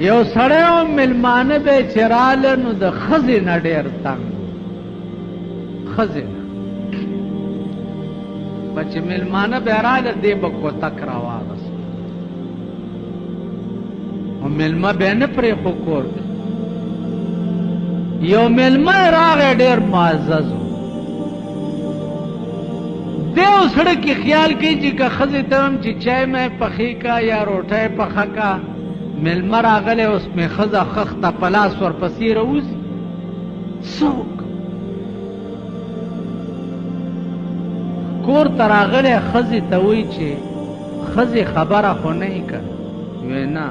یو سړی او مېلمانه به چې راله نو د ښځې نه ډېر تنګ ښځې نه به چې مېلمانه به راله دی به کوتک راواغست او مېلمه به یې نه پرېښو کور کې یو مېلمه راغی ډېر معزز و دی او سړی کې خیال کوي چې که ښځې ته هم چې چای مې پخې کا یا روټۍ پخه کا مېلمه راغلی اوس مې ښځه خښته په لاس ورپسې راوځي څوک کور ته راغلی ښځې ته وایي چې ښځې خبره خو نه یې که وی نه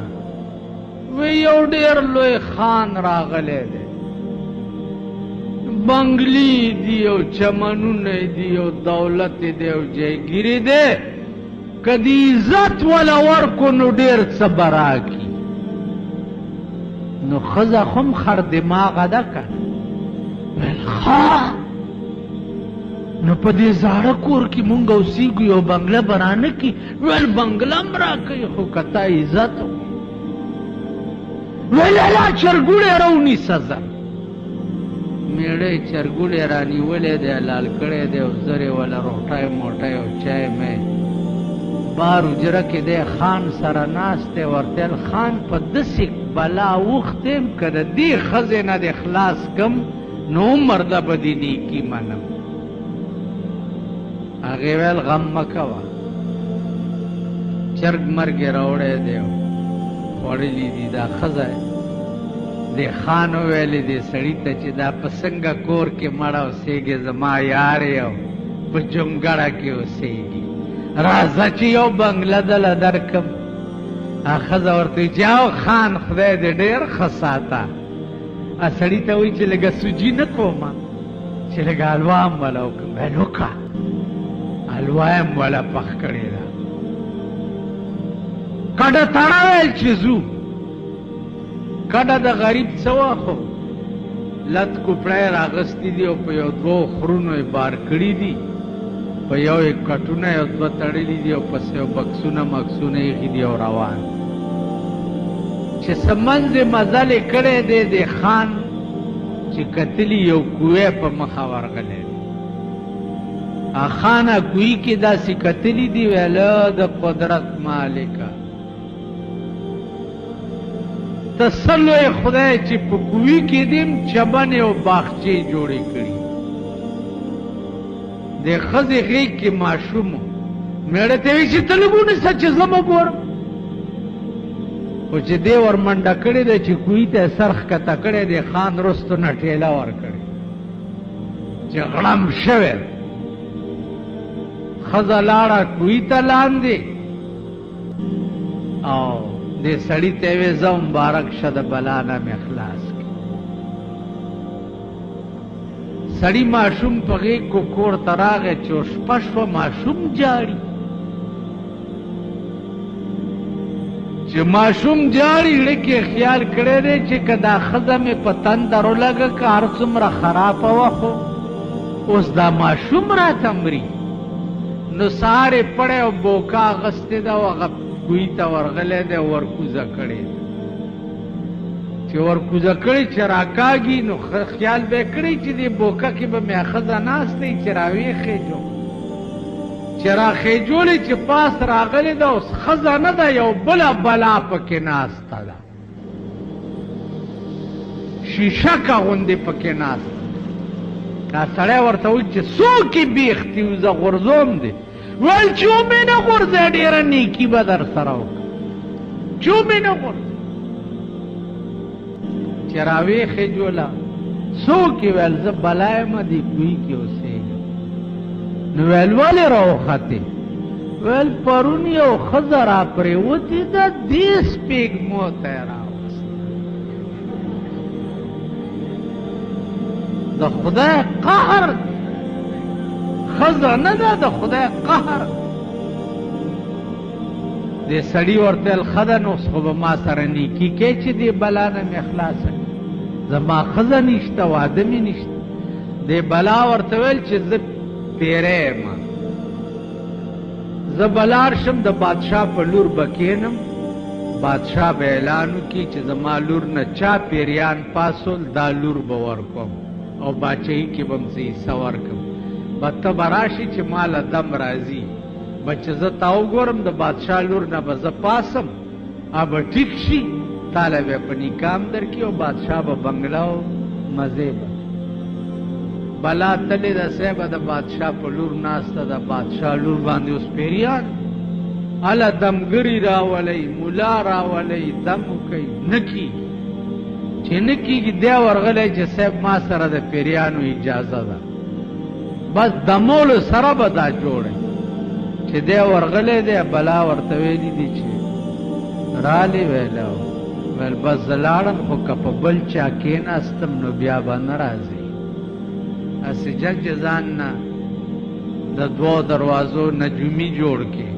وی یو ډېر لوی خان راغلی دی بنگلی دی او چمنونه دی او دولت دی او جایګیري دی که د عزت وله ورکو نو ډېر څه به راکي نو ښځه خو هم خر دماغه ده که ویل ښه نو په دې زاړه کور کې مونږ اوسېږو یو بنګله به رانه کي ویل بنګله هم راکوي خو که تا عزت ویل الله چرګوړی راونیسه زه میړی چرګوړی رانیولی دی لال کړی دی او زر یې وله روټۍ موټۍ او چای مې بار حجره کې دی خان سره ناست دی ورته ویل خان په داسې بلا اوښت یم که د دې ښځې نه دې خلاص کم نو عمر ده به دې نیکي منم هغې ویل غم مه کوه چرګ مرګ یې راوړی دی او خوړلي دي دا ښځه دې خان وویلې دې سړي ته چې دا په څنګه کور کې مړه اوسېږي زما یار یې او په جونګړه کې اوسېږي راځه چې یو بنګله دله درکم ښځه ورته وایي چې او خان خدای دې ډېر ښه ساته سړي ته وایي چې لږه سوجي نه کومه چې لږه حلوا هم وله وکړم ویل وکړه حلوا یې هم وله پخ کړې ده کډه تړه ویل چې ځو کډه د غریب څه واخو لت کوپړی راغستی دي او په یو دوو خرونو یې بار کړي دي په یو یې کټونه یو دوه تړلي دي او پسې یو بکسونه مکسونه ایښي دي او روان چې څه منځ یې مزل یې کړی دی د خان چې کتلي یو کوی په مخه ورغلی دی خانه کوی کې داسې کتلي دي ویله د قدرت مالکه تسلوی خدای چې په کوی کې دیم چبن او باغچې جوړې کړي د ښځې غېږ کې ماشوم میړه ته وایي چې ته لږ ونیسه چې زه به ګورم خو چې دې ور منډه کړې ده چې کوی ته یې سر ښکته کړی دی خان رستو نه ټېله ورکړې چې غړم شوی ښځه لاړه کوی ته لاندې او دې سړي ته وې زه مبارک شه د بلا نه مې خلاص کړي سړي ماشوم په غېږ کو کور ته راغی چې شپه شوه ماشوم جاړي چې ماشوم جاړي زړه کې خیال کړی دی چې که دا ښځه مې په تندر ولګه که هر څومره خرابه وه خو اوس دا ماشوم راته مري نو سهار یې پړی او بوکا اغستې ده او هغه کوی ته ورغلی دی ورکوزه کړې چې ورکوزه کړې چې راکاږي نو خیال به یې کړی چې دې بوکه کې به مې ښځه ناست دی چې راویښېږو چې راخېجولې چې پاس راغلې ده اوس ښځه نه ده یو بله بلا پکې ناسته ده شیشکه غوندې پکې ناسته دا سړی ورته وایي چې څوک یې بیختي زه غورځوم دی ویل چې ومې نه غورځه ډېره نیکي به در سره وکړه چې ومې نه غورځه چې راویښېجوله څوک یې ویل زه بلا یمه دې کوی کې اوسېږم نو ویل ولې راوختې ویل پرون یو ښځه را پرېوتې ده دې سپېږمو ته یې راوسته د خدای قهر ښځه نه ده د خدای قهر دې سړي ورته ویل ښه ده نو اوس خو به ما سره نیکي کې چې دې بلا نه مې خلاصه کړي زما ښځه نشته واده مې نشته دې بلا ورته ویل چې زه پیری یم زه به لاړ شم د بادشاه په لور به کښېنم بادشاہ به اعلان وکړي چې زما لور نه چا پیریان پاسول دا لور به ورکوم او باچهي کې به م زه حصه ورکړم به ته به راشي چې ما له دم راځي به چې زه تا وګورم د بادشاه لور نه به زه پاسم به ټیک شي تا له به په نکام درکړي او بادشاه به بنګله او مزې به بلا تلې ده صاحبه د بادشاه په لور ناسته د بادشاه لور باندې اوس پیریان هله دمګري راولئ ملا راولئ دم وکئ نه کېږي چې نه کېږي دی ورغلی چې صاحب ما سره د پیریانو اجازه ده بس دمولو سره به دا جوړی چې دی ورغلی دی بلا ورته ویلي دي چې رالی ویلی ویل بس زه لاړم خو که په بل چا کېناستم نو بیا به نه راځي هسې جګ چې ځان نه د دوو دروازو نجومي جوړ کې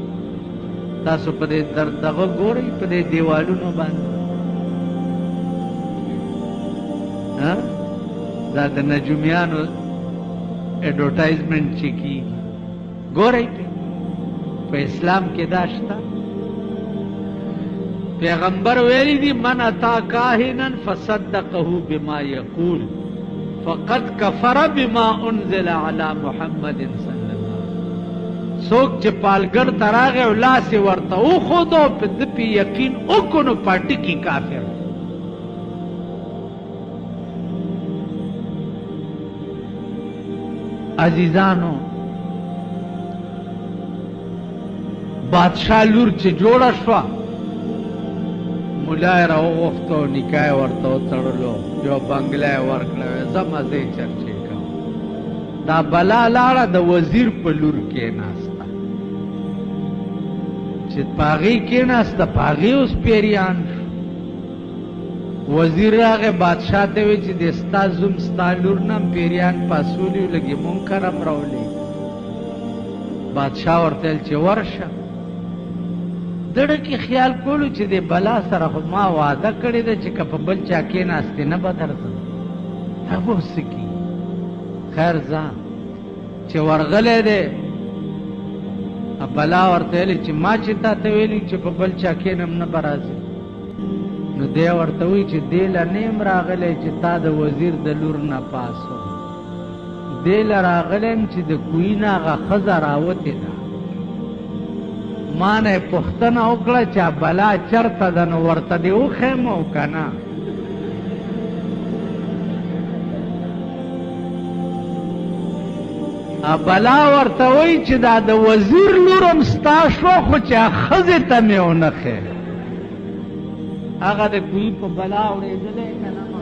تاسو په دې دغه ګورئ په دې دیوالونو باندې دا د نجومیانو ایډورټایزمنټ چې کېږي ګورئ په اسلام کې دا شته پیغمبر ویلی دی من اتا کاهنا فصدقه بما یقول فقد کفر بما انزل علی محمد صلی اللہ سوک چې پالګر تراغه او لاس ورته او خودو په دې یقین او کو پټی کی کافر عزیزانو بادشاہ لور چې جوړه شوه ملا یې راوغوښتو نکاح یې ورته وتړلو یو بنګله یې ورکړه زه مزې چرچې کوم دا بلا لاړه د وزیر په لور کېناسته چې په هغې کېناسته په هغې اوس پیریان شو وزیر راغی بادشاه ته وی چې د ستا زوم ستا لور نه هم پیریان پاسولي لږې منکر هم راولي بادشاه ورته ویل چې ورشه دړه کې خیال کولو چې د بلا سره خو ما وعده کړې ده چې که په بل چا کېناستې نه به درځم هغه به څه کېږي خیر ځه چې ورغلی دی بلا ورته ویلې چې ما چې تا ته ویلي چې په بل چا کېنم نه به راځي نو دی ورته وایي چې دې له نه یم راغلی چې تا د وزیر د لور نه پاس وم دې له راغلی یم چې د کوهي نه هغه ښځه راوتې ده ما نه پوښتنه وکړه چې بلا چرته ده نو ورته دې وښیم او که نه بلا ورته وایي چې دا د وزیر لور هم ستا شوه خو چې ښځې ته مې ونه ښې هغه د کوهي په بلا اورېدلی که نه